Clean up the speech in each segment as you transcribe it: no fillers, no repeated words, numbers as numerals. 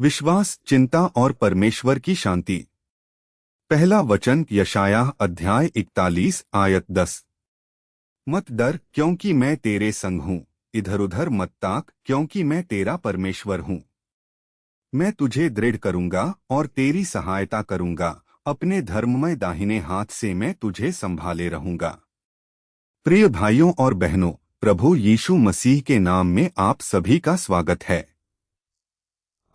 विश्वास, चिंता और परमेश्वर की शांति। पहला वचन यशायाह अध्याय 41 आयत 10। मत डर, क्योंकि मैं तेरे संग हूँ। इधर उधर मत ताक, क्योंकि मैं तेरा परमेश्वर हूँ। मैं तुझे दृढ़ करूँगा और तेरी सहायता करूँगा। अपने धर्ममय दाहिने हाथ से मैं तुझे संभाले रहूँगा। प्रिय भाइयों और बहनों, प्रभु यीशु मसीह के नाम में आप सभी का स्वागत है।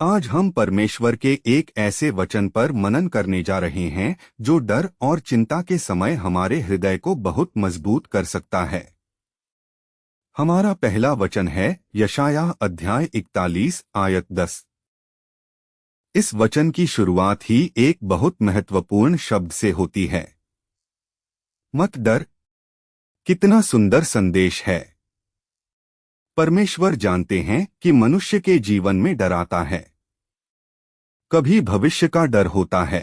आज हम परमेश्वर के एक ऐसे वचन पर मनन करने जा रहे हैं जो डर और चिंता के समय हमारे हृदय को बहुत मजबूत कर सकता है। हमारा पहला वचन है यशायाह अध्याय 41 आयत 10। इस वचन की शुरुआत ही एक बहुत महत्वपूर्ण शब्द से होती है, मत डर। कितना सुंदर संदेश है। परमेश्वर जानते हैं कि मनुष्य के जीवन में डर आता है। कभी भविष्य का डर होता है,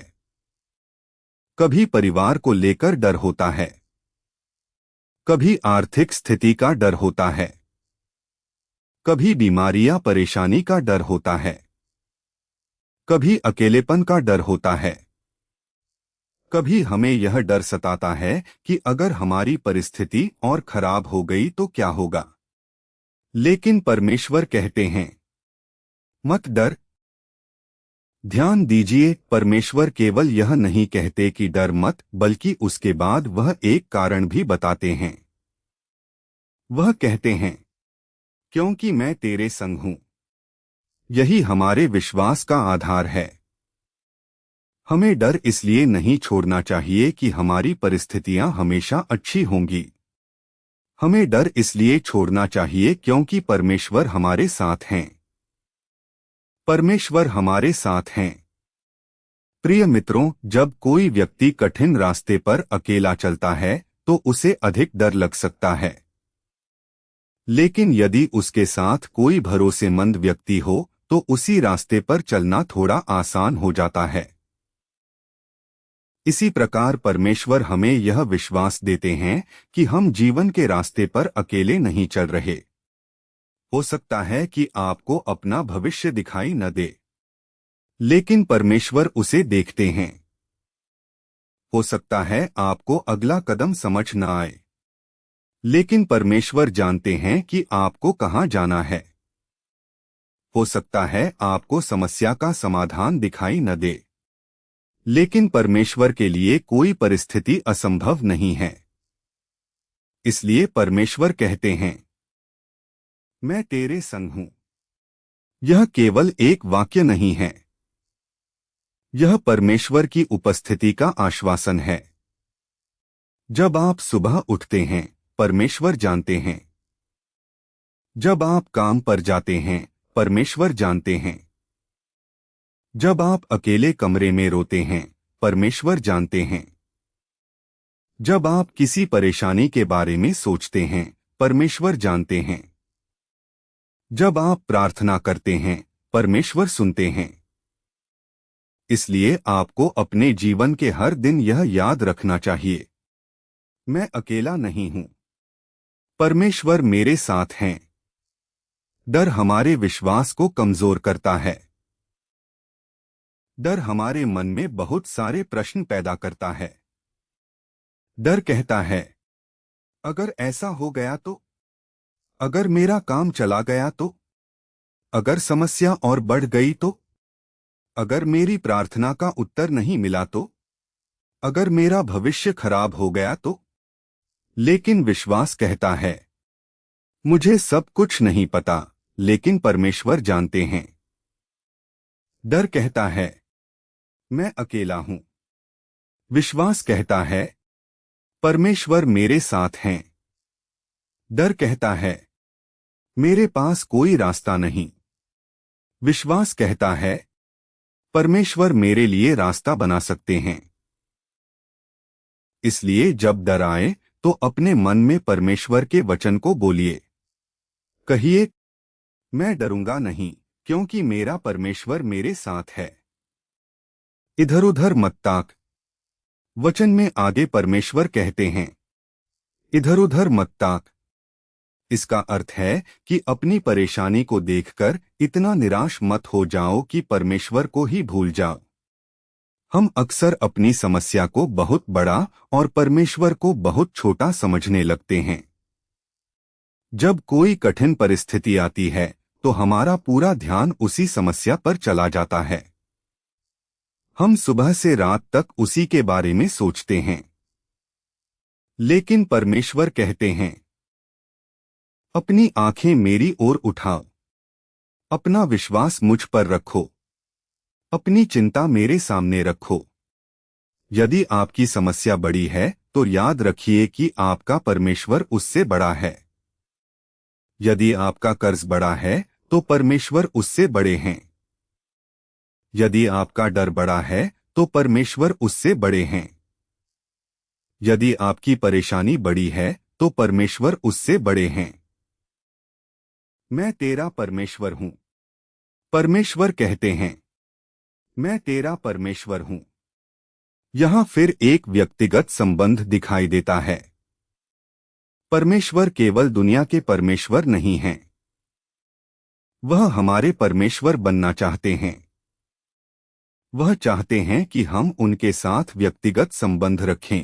कभी परिवार को लेकर डर होता है, कभी आर्थिक स्थिति का डर होता है, कभी बीमारी या परेशानी का डर होता है, कभी अकेलेपन का डर होता है। कभी हमें यह डर सताता है कि अगर हमारी परिस्थिति और खराब हो गई तो क्या होगा। लेकिन परमेश्वर कहते हैं, मत डर। ध्यान दीजिए, परमेश्वर केवल यह नहीं कहते कि डर मत, बल्कि उसके बाद वह एक कारण भी बताते हैं। वह कहते हैं, क्योंकि मैं तेरे संग हूं। यही हमारे विश्वास का आधार है। हमें डर इसलिए नहीं छोड़ना चाहिए कि हमारी परिस्थितियां हमेशा अच्छी होंगी। हमें डर इसलिए छोड़ना चाहिए क्योंकि परमेश्वर हमारे साथ हैं। परमेश्वर हमारे साथ हैं। प्रिय मित्रों, जब कोई व्यक्ति कठिन रास्ते पर अकेला चलता है तो उसे अधिक डर लग सकता है। लेकिन यदि उसके साथ कोई भरोसेमंद व्यक्ति हो तो उसी रास्ते पर चलना थोड़ा आसान हो जाता है। इसी प्रकार परमेश्वर हमें यह विश्वास देते हैं कि हम जीवन के रास्ते पर अकेले नहीं चल रहे। हो सकता है कि आपको अपना भविष्य दिखाई न दे, लेकिन परमेश्वर उसे देखते हैं। हो सकता है आपको अगला कदम समझ न आए, लेकिन परमेश्वर जानते हैं कि आपको कहां जाना है। हो सकता है आपको समस्या का समाधान दिखाई न दे, लेकिन परमेश्वर के लिए कोई परिस्थिति असंभव नहीं है। इसलिए परमेश्वर कहते हैं, मैं तेरे संग हूं। यह केवल एक वाक्य नहीं है, यह परमेश्वर की उपस्थिति का आश्वासन है। जब आप सुबह उठते हैं, परमेश्वर जानते हैं। जब आप काम पर जाते हैं, परमेश्वर जानते हैं। जब आप अकेले कमरे में रोते हैं, परमेश्वर जानते हैं। जब आप किसी परेशानी के बारे में सोचते हैं, परमेश्वर जानते हैं। जब आप प्रार्थना करते हैं, परमेश्वर सुनते हैं। इसलिए आपको अपने जीवन के हर दिन यह याद रखना चाहिए, मैं अकेला नहीं हूं। परमेश्वर मेरे साथ हैं। डर हमारे विश्वास को कमजोर करता है। डर हमारे मन में बहुत सारे प्रश्न पैदा करता है। डर कहता है, अगर ऐसा हो गया तो, अगर मेरा काम चला गया तो, अगर समस्या और बढ़ गई तो, अगर मेरी प्रार्थना का उत्तर नहीं मिला तो, अगर मेरा भविष्य खराब हो गया तो। लेकिन विश्वास कहता है, मुझे सब कुछ नहीं पता, लेकिन परमेश्वर जानते हैं। डर कहता है, मैं अकेला हूं। विश्वास कहता है, परमेश्वर मेरे साथ हैं। डर कहता है, मेरे पास कोई रास्ता नहीं। विश्वास कहता है, परमेश्वर मेरे लिए रास्ता बना सकते हैं। इसलिए जब डर आए तो अपने मन में परमेश्वर के वचन को बोलिए। कहिए, मैं डरूंगा नहीं, क्योंकि मेरा परमेश्वर मेरे साथ है। इधर उधर मत ताक। वचन में आगे परमेश्वर कहते हैं, इधर उधर मत ताक। इसका अर्थ है कि अपनी परेशानी को देखकर इतना निराश मत हो जाओ कि परमेश्वर को ही भूल जाओ। हम अक्सर अपनी समस्या को बहुत बड़ा और परमेश्वर को बहुत छोटा समझने लगते हैं। जब कोई कठिन परिस्थिति आती है तो हमारा पूरा ध्यान उसी समस्या पर चला जाता है। हम सुबह से रात तक उसी के बारे में सोचते हैं। लेकिन परमेश्वर कहते हैं, अपनी आंखें मेरी ओर उठाओ, अपना विश्वास मुझ पर रखो, अपनी चिंता मेरे सामने रखो। यदि आपकी समस्या बड़ी है तो याद रखिए कि आपका परमेश्वर उससे बड़ा है। यदि आपका कर्ज बड़ा है तो परमेश्वर उससे बड़े हैं। यदि आपका डर बड़ा है तो परमेश्वर उससे बड़े हैं। यदि आपकी परेशानी बड़ी है तो परमेश्वर उससे बड़े हैं। मैं तेरा परमेश्वर हूं। परमेश्वर कहते हैं, मैं तेरा परमेश्वर हूं। यहां फिर एक व्यक्तिगत संबंध दिखाई देता है। परमेश्वर केवल दुनिया के परमेश्वर नहीं हैं। वह हमारे परमेश्वर बनना चाहते हैं। वह चाहते हैं कि हम उनके साथ व्यक्तिगत संबंध रखें।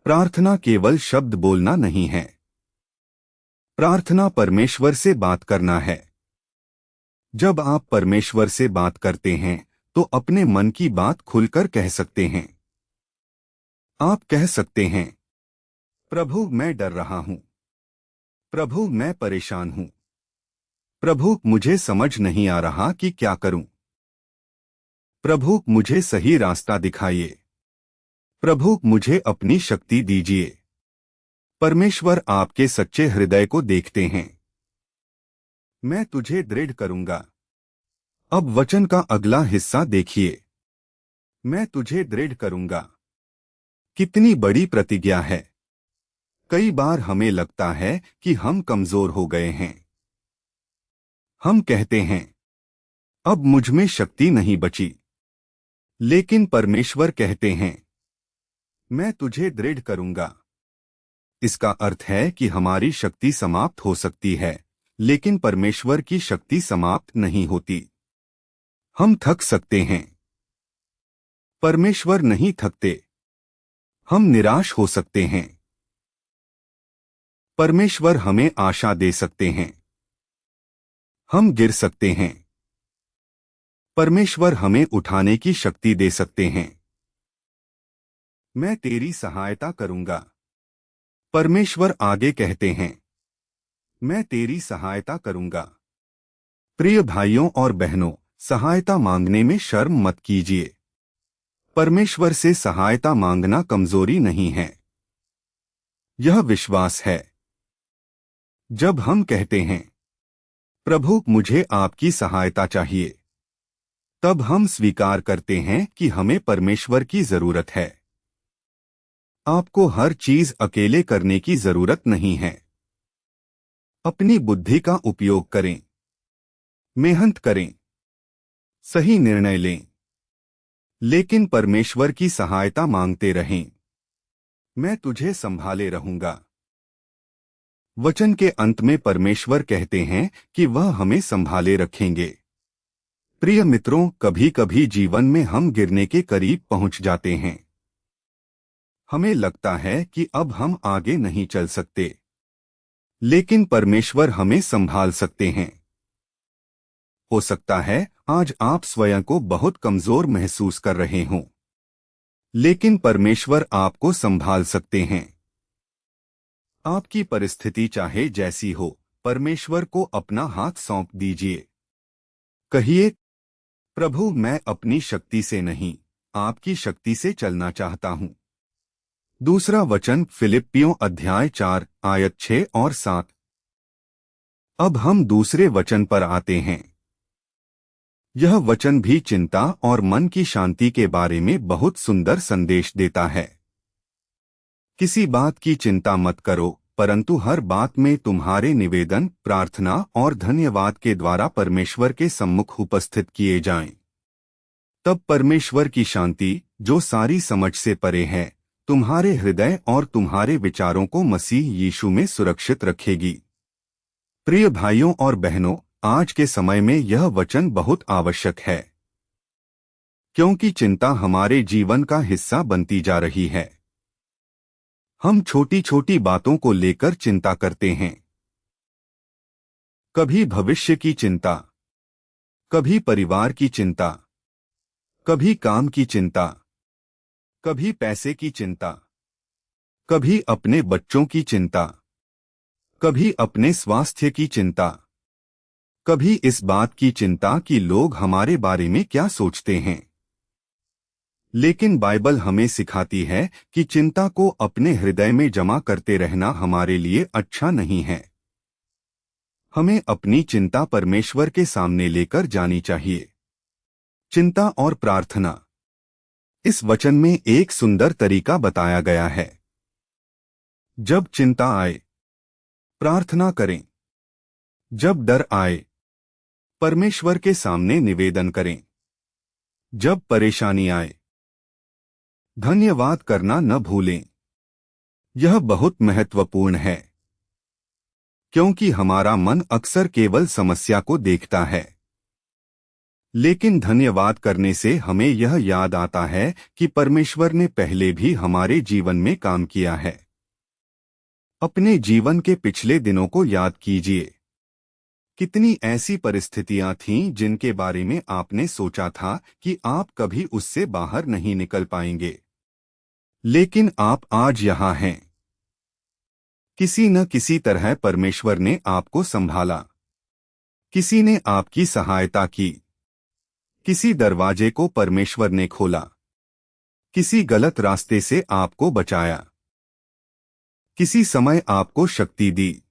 प्रार्थना केवल शब्द बोलना नहीं है। प्रार्थना परमेश्वर से बात करना है। जब आप परमेश्वर से बात करते हैं तो अपने मन की बात खुलकर कह सकते हैं। आप कह सकते हैं, प्रभु मैं डर रहा हूं। प्रभु मैं परेशान हूं। प्रभु मुझे समझ नहीं आ रहा कि क्या करूं। प्रभु मुझे सही रास्ता दिखाइए। प्रभु मुझे अपनी शक्ति दीजिए। परमेश्वर आपके सच्चे हृदय को देखते हैं। मैं तुझे दृढ़ करूंगा। अब वचन का अगला हिस्सा देखिए। मैं तुझे दृढ़ करूंगा। कितनी बड़ी प्रतिज्ञा है। कई बार हमें लगता है कि हम कमजोर हो गए हैं। हम कहते हैं, अब मुझ में शक्ति नहीं बची। लेकिन परमेश्वर कहते हैं, मैं तुझे दृढ़ करूंगा। इसका अर्थ है कि हमारी शक्ति समाप्त हो सकती है, लेकिन परमेश्वर की शक्ति समाप्त नहीं होती। हम थक सकते हैं, परमेश्वर नहीं थकते। हम निराश हो सकते हैं, परमेश्वर हमें आशा दे सकते हैं। हम गिर सकते हैं, परमेश्वर हमें उठाने की शक्ति दे सकते हैं। मैं तेरी सहायता करूंगा। परमेश्वर आगे कहते हैं, मैं तेरी सहायता करूंगा। प्रिय भाइयों और बहनों, सहायता मांगने में शर्म मत कीजिए। परमेश्वर से सहायता मांगना कमजोरी नहीं है, यह विश्वास है। जब हम कहते हैं, प्रभु मुझे आपकी सहायता चाहिए, तब हम स्वीकार करते हैं कि हमें परमेश्वर की जरूरत है। आपको हर चीज अकेले करने की जरूरत नहीं है। अपनी बुद्धि का उपयोग करें, मेहनत करें, सही निर्णय लें, लेकिन परमेश्वर की सहायता मांगते रहें। मैं तुझे संभाले रहूंगा। वचन के अंत में परमेश्वर कहते हैं कि वह हमें संभाले रखेंगे। प्रिय मित्रों, कभी कभी जीवन में हम गिरने के करीब पहुंच जाते हैं। हमें लगता है कि अब हम आगे नहीं चल सकते, लेकिन परमेश्वर हमें संभाल सकते हैं। हो सकता है आज आप स्वयं को बहुत कमजोर महसूस कर रहे हों, लेकिन परमेश्वर आपको संभाल सकते हैं। आपकी परिस्थिति चाहे जैसी हो, परमेश्वर को अपना हाथ सौंप दीजिए। कहिए, प्रभु मैं अपनी शक्ति से नहीं, आपकी शक्ति से चलना चाहता हूं। दूसरा वचन फिलिप्पियों अध्याय 4 आयत 6 और 7। अब हम दूसरे वचन पर आते हैं। यह वचन भी चिंता और मन की शांति के बारे में बहुत सुंदर संदेश देता है। किसी बात की चिंता मत करो, परंतु हर बात में तुम्हारे निवेदन, प्रार्थना और धन्यवाद के द्वारा परमेश्वर के सम्मुख उपस्थित किए जाएं। तब परमेश्वर की शांति, जो सारी समझ से परे है, तुम्हारे हृदय और तुम्हारे विचारों को मसीह यीशु में सुरक्षित रखेगी। प्रिय भाइयों और बहनों, आज के समय में यह वचन बहुत आवश्यक है, क्योंकि चिंता हमारे जीवन का हिस्सा बनती जा रही है। हम छोटी छोटी बातों को लेकर चिंता करते हैं। कभी भविष्य की चिंता, कभी परिवार की चिंता, कभी काम की चिंता, कभी पैसे की चिंता, कभी अपने बच्चों की चिंता, कभी अपने स्वास्थ्य की चिंता, कभी इस बात की चिंता कि लोग हमारे बारे में क्या सोचते हैं। लेकिन बाइबल हमें सिखाती है कि चिंता को अपने हृदय में जमा करते रहना हमारे लिए अच्छा नहीं है। हमें अपनी चिंता परमेश्वर के सामने लेकर जानी चाहिए। चिंता और प्रार्थना। इस वचन में एक सुंदर तरीका बताया गया है। जब चिंता आए, प्रार्थना करें। जब डर आए, परमेश्वर के सामने निवेदन करें। जब परेशानी आए, धन्यवाद करना न भूलें। यह बहुत महत्वपूर्ण है, क्योंकि हमारा मन अक्सर केवल समस्या को देखता है। लेकिन धन्यवाद करने से हमें यह याद आता है कि परमेश्वर ने पहले भी हमारे जीवन में काम किया है। अपने जीवन के पिछले दिनों को याद कीजिए। कितनी ऐसी परिस्थितियां थीं जिनके बारे में आपने सोचा था कि आप कभी उससे बाहर नहीं निकल पाएंगे, लेकिन आप आज यहां हैं। किसी न किसी तरह परमेश्वर ने आपको संभाला। किसी ने आपकी सहायता की। किसी दरवाजे को परमेश्वर ने खोला। किसी गलत रास्ते से आपको बचाया। किसी समय आपको शक्ति दी।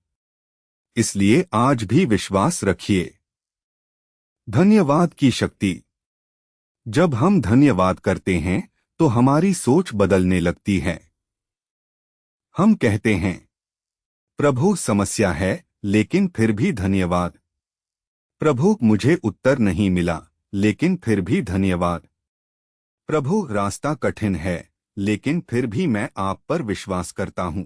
इसलिए आज भी विश्वास रखिए। धन्यवाद की शक्ति। जब हम धन्यवाद करते हैं तो हमारी सोच बदलने लगती है। हम कहते हैं, प्रभु समस्या है, लेकिन फिर भी धन्यवाद। प्रभु मुझे उत्तर नहीं मिला, लेकिन फिर भी धन्यवाद। प्रभु रास्ता कठिन है, लेकिन फिर भी मैं आप पर विश्वास करता हूं।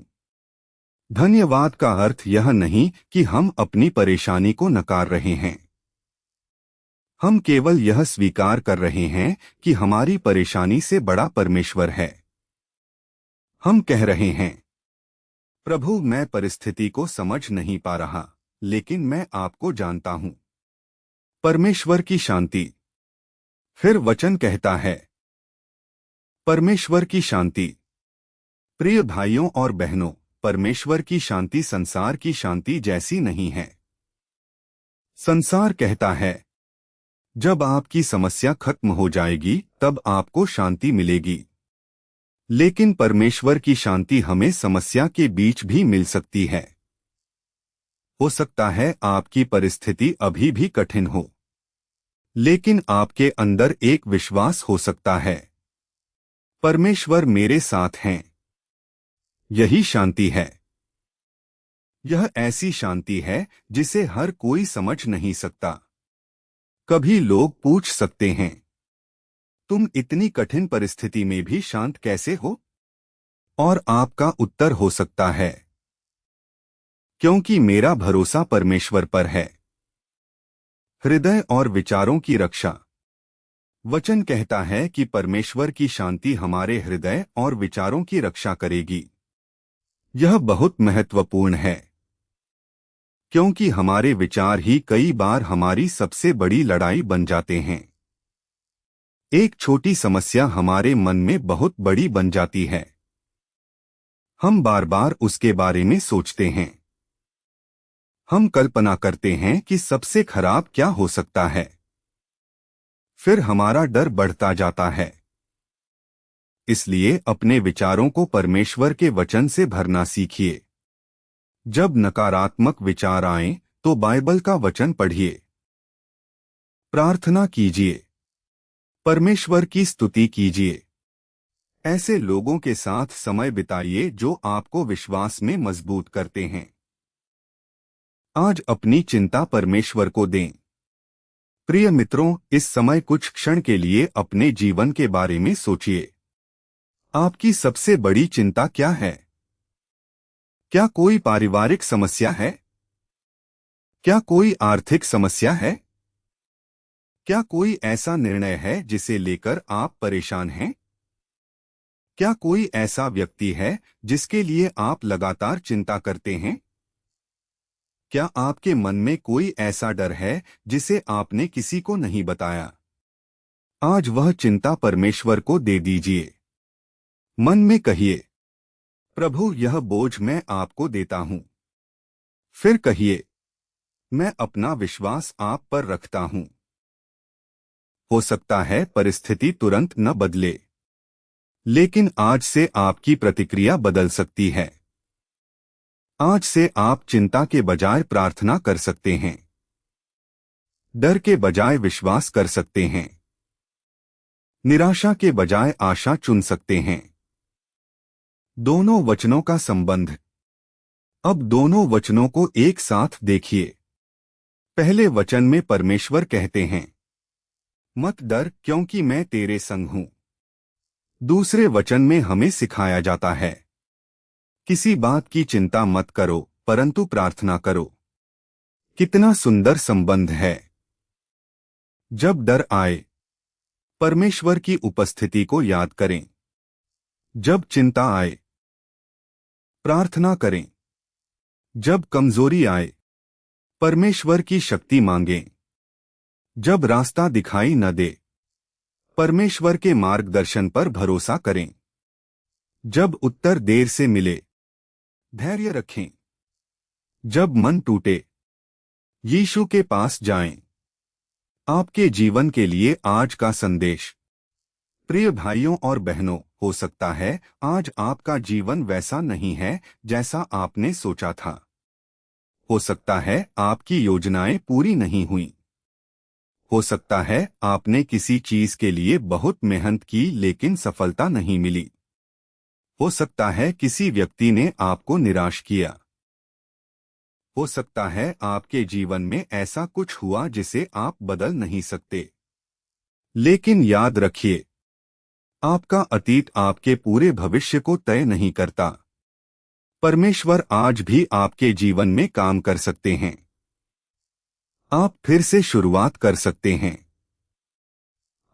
धन्यवाद का अर्थ यह नहीं कि हम अपनी परेशानी को नकार रहे हैं। हम केवल यह स्वीकार कर रहे हैं कि हमारी परेशानी से बड़ा परमेश्वर है। हम कह रहे हैं, प्रभु मैं परिस्थिति को समझ नहीं पा रहा, लेकिन मैं आपको जानता हूं। परमेश्वर की शांति। फिर वचन कहता है, परमेश्वर की शांति। प्रिय भाइयों और बहनों, परमेश्वर की शांति संसार की शांति जैसी नहीं है। संसार कहता है, जब आपकी समस्या खत्म हो जाएगी तब आपको शांति मिलेगी। लेकिन परमेश्वर की शांति हमें समस्या के बीच भी मिल सकती है। हो सकता है आपकी परिस्थिति अभी भी कठिन हो, लेकिन आपके अंदर एक विश्वास हो सकता है, परमेश्वर मेरे साथ हैं। यही शांति है। यह ऐसी शांति है जिसे हर कोई समझ नहीं सकता। कभी लोग पूछ सकते हैं, तुम इतनी कठिन परिस्थिति में भी शांत कैसे हो? और आपका उत्तर हो सकता है, क्योंकि मेरा भरोसा परमेश्वर पर है। हृदय और विचारों की रक्षा। वचन कहता है कि परमेश्वर की शांति हमारे हृदय और विचारों की रक्षा करेगी। यह बहुत महत्वपूर्ण है, क्योंकि हमारे विचार ही कई बार हमारी सबसे बड़ी लड़ाई बन जाते हैं। एक छोटी समस्या हमारे मन में बहुत बड़ी बन जाती है। हम बार बार उसके बारे में सोचते हैं। हम कल्पना करते हैं कि सबसे खराब क्या हो सकता है। फिर हमारा डर बढ़ता जाता है। इसलिए अपने विचारों को परमेश्वर के वचन से भरना सीखिए। जब नकारात्मक विचार आएं, तो बाइबल का वचन पढ़िए। प्रार्थना कीजिए। परमेश्वर की स्तुति कीजिए। ऐसे लोगों के साथ समय बिताइए जो आपको विश्वास में मजबूत करते हैं। आज अपनी चिंता परमेश्वर को दें। प्रिय मित्रों, इस समय कुछ क्षण के लिए अपने जीवन के बारे में सोचिए। आपकी सबसे बड़ी चिंता क्या है? क्या कोई पारिवारिक समस्या है? क्या कोई आर्थिक समस्या है? क्या कोई ऐसा निर्णय है जिसे लेकर आप परेशान हैं? क्या कोई ऐसा व्यक्ति है जिसके लिए आप लगातार चिंता करते हैं? क्या आपके मन में कोई ऐसा डर है जिसे आपने किसी को नहीं बताया? आज वह चिंता परमेश्वर को दे दीजिए। मन में कहिए, प्रभु, यह बोझ मैं आपको देता हूं। फिर कहिए, मैं अपना विश्वास आप पर रखता हूं। हो सकता है परिस्थिति तुरंत न बदले, लेकिन आज से आपकी प्रतिक्रिया बदल सकती है। आज से आप चिंता के बजाय प्रार्थना कर सकते हैं, डर के बजाय विश्वास कर सकते हैं, निराशा के बजाय आशा चुन सकते हैं। दोनों वचनों का संबंध। अब दोनों वचनों को एक साथ देखिए। पहले वचन में परमेश्वर कहते हैं, मत डर क्योंकि मैं तेरे संग हूं। दूसरे वचन में हमें सिखाया जाता है, किसी बात की चिंता मत करो परंतु प्रार्थना करो। कितना सुंदर संबंध है। जब डर आए, परमेश्वर की उपस्थिति को याद करें। जब चिंता आए, प्रार्थना करें। जब कमजोरी आए, परमेश्वर की शक्ति मांगें। जब रास्ता दिखाई न दे, परमेश्वर के मार्गदर्शन पर भरोसा करें। जब उत्तर देर से मिले, धैर्य रखें। जब मन टूटे, यीशु के पास जाएं। आपके जीवन के लिए आज का संदेश। प्रिय भाइयों और बहनों, हो सकता है आज आपका जीवन वैसा नहीं है जैसा आपने सोचा था। हो सकता है आपकी योजनाएं पूरी नहीं हुई। हो सकता है आपने किसी चीज के लिए बहुत मेहनत की लेकिन सफलता नहीं मिली। हो सकता है किसी व्यक्ति ने आपको निराश किया। हो सकता है आपके जीवन में ऐसा कुछ हुआ जिसे आप बदल नहीं सकते। लेकिन याद रखिए, आपका अतीत आपके पूरे भविष्य को तय नहीं करता। परमेश्वर आज भी आपके जीवन में काम कर सकते हैं। आप फिर से शुरुआत कर सकते हैं।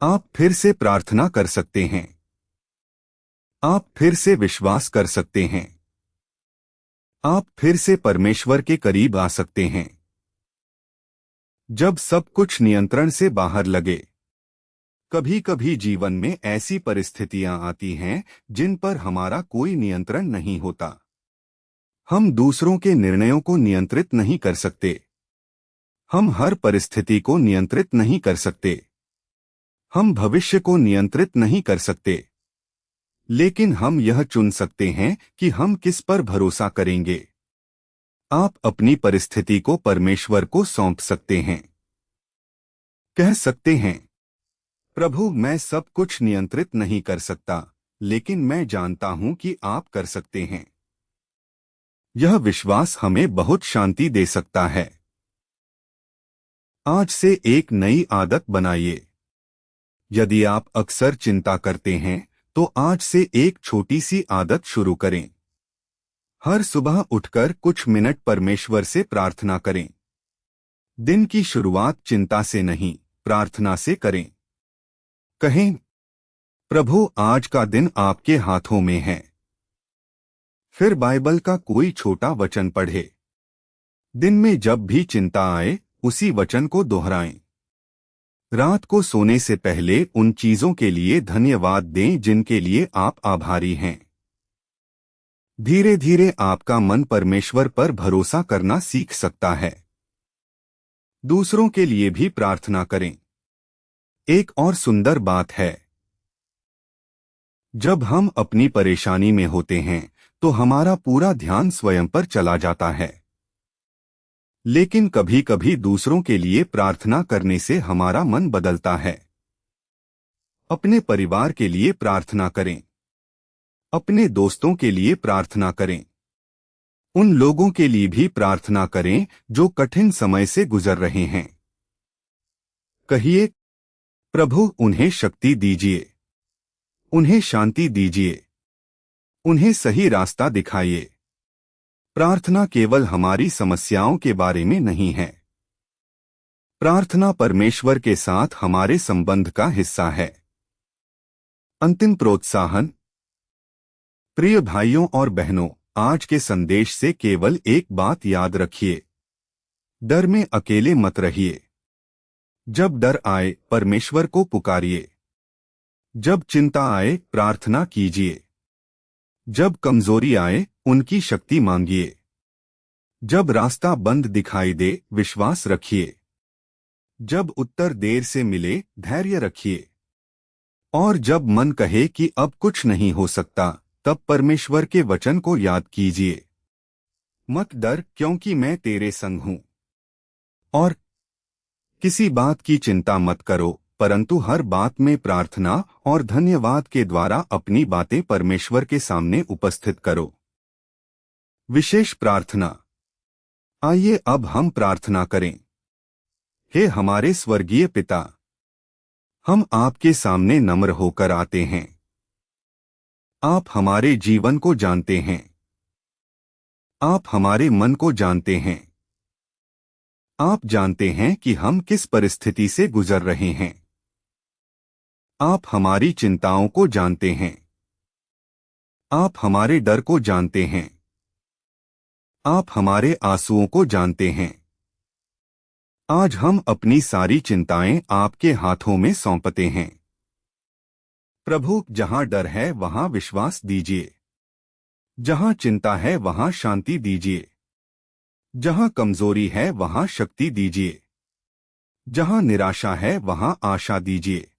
आप फिर से प्रार्थना कर सकते हैं। आप फिर से विश्वास कर सकते हैं। आप फिर से परमेश्वर के करीब आ सकते हैं। जब सब कुछ नियंत्रण से बाहर लगे। कभी कभी जीवन में ऐसी परिस्थितियां आती हैं जिन पर हमारा कोई नियंत्रण नहीं होता। हम दूसरों के निर्णयों को नियंत्रित नहीं कर सकते। हम हर परिस्थिति को नियंत्रित नहीं कर सकते। हम भविष्य को नियंत्रित नहीं कर सकते। लेकिन हम यह चुन सकते हैं कि हम किस पर भरोसा करेंगे। आप अपनी परिस्थिति को परमेश्वर को सौंप सकते हैं। कह सकते हैं, प्रभु, मैं सब कुछ नियंत्रित नहीं कर सकता, लेकिन मैं जानता हूं कि आप कर सकते हैं। यह विश्वास हमें बहुत शांति दे सकता है। आज से एक नई आदत बनाइए। यदि आप अक्सर चिंता करते हैं तो आज से एक छोटी सी आदत शुरू करें। हर सुबह उठकर कुछ मिनट परमेश्वर से प्रार्थना करें। दिन की शुरुआत चिंता से नहीं, प्रार्थना से करें। कहें, प्रभु, आज का दिन आपके हाथों में है। फिर बाइबल का कोई छोटा वचन पढ़े। दिन में जब भी चिंता आए, उसी वचन को दोहराएं। रात को सोने से पहले उन चीजों के लिए धन्यवाद दें जिनके लिए आप आभारी हैं। धीरे धीरे आपका मन परमेश्वर पर भरोसा करना सीख सकता है। दूसरों के लिए भी प्रार्थना करें। एक और सुंदर बात है, जब हम अपनी परेशानी में होते हैं तो हमारा पूरा ध्यान स्वयं पर चला जाता है। लेकिन कभी कभी दूसरों के लिए प्रार्थना करने से हमारा मन बदलता है। अपने परिवार के लिए प्रार्थना करें। अपने दोस्तों के लिए प्रार्थना करें। उन लोगों के लिए भी प्रार्थना करें जो कठिन समय से गुजर रहे हैं। कहिए, प्रभु, उन्हें शक्ति दीजिए। उन्हें शांति दीजिए। उन्हें सही रास्ता दिखाइए। प्रार्थना केवल हमारी समस्याओं के बारे में नहीं है, प्रार्थना परमेश्वर के साथ हमारे संबंध का हिस्सा है। अंतिम प्रोत्साहन। प्रिय भाइयों और बहनों, आज के संदेश से केवल एक बात याद रखिए, डर में अकेले मत रहिए। जब डर आए, परमेश्वर को पुकारिए। जब चिंता आए, प्रार्थना कीजिए। जब कमजोरी आए, उनकी शक्ति मांगिए। जब रास्ता बंद दिखाई दे, विश्वास रखिए। जब उत्तर देर से मिले, धैर्य रखिए। और जब मन कहे कि अब कुछ नहीं हो सकता, तब परमेश्वर के वचन को याद कीजिए। मत डर, क्योंकि मैं तेरे संग हूं। और किसी बात की चिंता मत करो, परंतु हर बात में प्रार्थना और धन्यवाद के द्वारा अपनी बातें परमेश्वर के सामने उपस्थित करो। विशेष प्रार्थना। आइए अब हम प्रार्थना करें। हे हमारे स्वर्गीय पिता, हम आपके सामने नम्र होकर आते हैं। आप हमारे जीवन को जानते हैं। आप हमारे मन को जानते हैं। आप जानते हैं कि हम किस परिस्थिति से गुजर रहे हैं। आप हमारी चिंताओं को जानते हैं। आप हमारे डर को जानते हैं। आप हमारे आंसुओं को जानते हैं। आज हम अपनी सारी चिंताएं आपके हाथों में सौंपते हैं। प्रभु, जहां डर है वहां विश्वास दीजिए। जहां चिंता है वहां शांति दीजिए। जहां कमजोरी है वहां शक्ति दीजिए। जहां निराशा है वहां आशा दीजिए।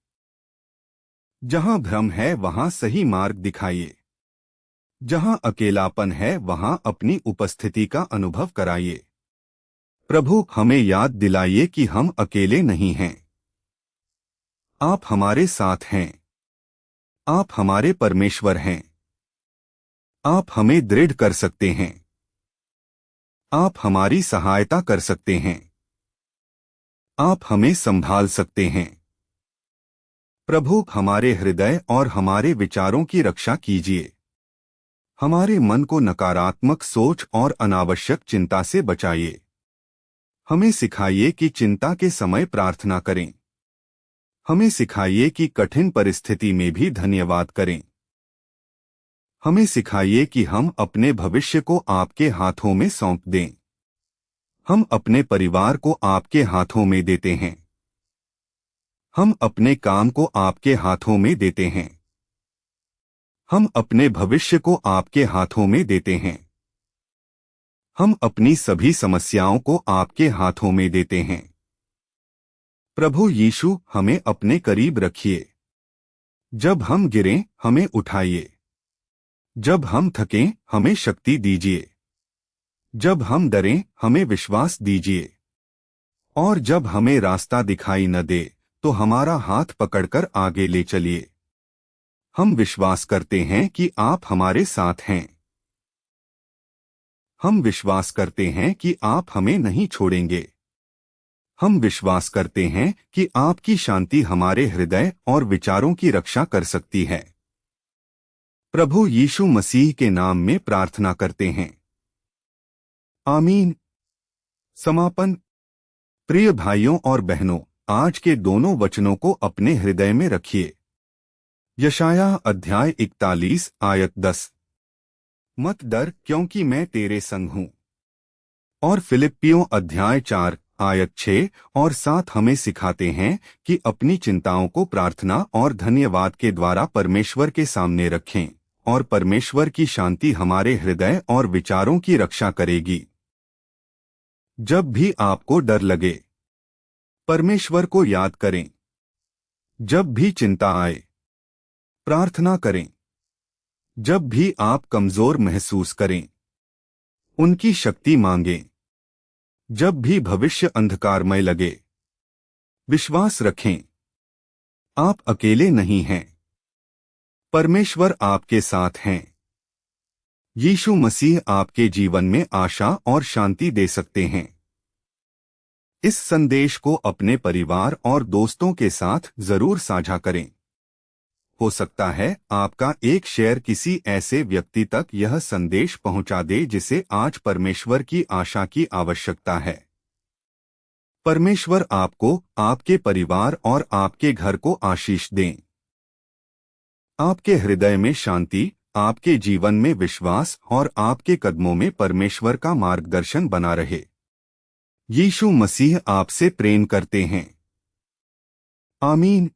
जहां भ्रम है वहां सही मार्ग दिखाइए। जहां अकेलापन है वहां अपनी उपस्थिति का अनुभव कराइए। प्रभु, हमें याद दिलाइए कि हम अकेले नहीं हैं। आप हमारे साथ हैं। आप हमारे परमेश्वर हैं। आप हमें दृढ़ कर सकते हैं। आप हमारी सहायता कर सकते हैं। आप हमें संभाल सकते हैं। प्रभु, हमारे हृदय और हमारे विचारों की रक्षा कीजिए। हमारे मन को नकारात्मक सोच और अनावश्यक चिंता से बचाइए। हमें सिखाइए कि चिंता के समय प्रार्थना करें। हमें सिखाइए कि कठिन परिस्थिति में भी धन्यवाद करें। हमें सिखाइए कि हम अपने भविष्य को आपके हाथों में सौंप दें। हम अपने परिवार को आपके हाथों में देते हैं। हम अपने काम को आपके हाथों में देते हैं। हम अपने भविष्य को आपके हाथों में देते हैं। हम अपनी सभी समस्याओं को आपके हाथों में देते हैं। प्रभु यीशु, हमें अपने करीब रखिए। जब हम गिरें, हमें उठाइए। जब हम थकें, हमें शक्ति दीजिए। जब हम डरें, हमें विश्वास दीजिए। और जब हमें रास्ता दिखाई न दे, तो हमारा हाथ पकड़कर आगे ले चलिए। हम विश्वास करते हैं कि आप हमारे साथ हैं। हम विश्वास करते हैं कि आप हमें नहीं छोड़ेंगे। हम विश्वास करते हैं कि आपकी शांति हमारे हृदय और विचारों की रक्षा कर सकती है। प्रभु यीशु मसीह के नाम में प्रार्थना करते हैं। आमीन। समापन। प्रिय भाइयों और बहनों, आज के दोनों वचनों को अपने हृदय में रखिए। यशायाह अध्याय 41 आयत 10। मत डर, क्योंकि मैं तेरे संग हूं। और फिलिप्पियों अध्याय 4 आयत 6 और 7 हमें सिखाते हैं कि अपनी चिंताओं को प्रार्थना और धन्यवाद के द्वारा परमेश्वर के सामने रखें, और परमेश्वर की शांति हमारे हृदय और विचारों की रक्षा करेगी। जब भी आपको डर लगे, परमेश्वर को याद करें। जब भी चिंता आए, प्रार्थना करें। जब भी आप कमजोर महसूस करें, उनकी शक्ति मांगें। जब भी भविष्य अंधकारमय लगे, विश्वास रखें। आप अकेले नहीं हैं। परमेश्वर आपके साथ हैं। यीशु मसीह आपके जीवन में आशा और शांति दे सकते हैं। इस संदेश को अपने परिवार और दोस्तों के साथ जरूर साझा करें। हो सकता है आपका एक शेयर किसी ऐसे व्यक्ति तक यह संदेश पहुंचा दे जिसे आज परमेश्वर की आशा की आवश्यकता है। परमेश्वर आपको, आपके परिवार और आपके घर को आशीष दें। आपके हृदय में शांति, आपके जीवन में विश्वास और आपके कदमों में परमेश्वर का मार्गदर्शन बना रहे। यीशु मसीह आपसे प्रेम करते हैं। आमीन।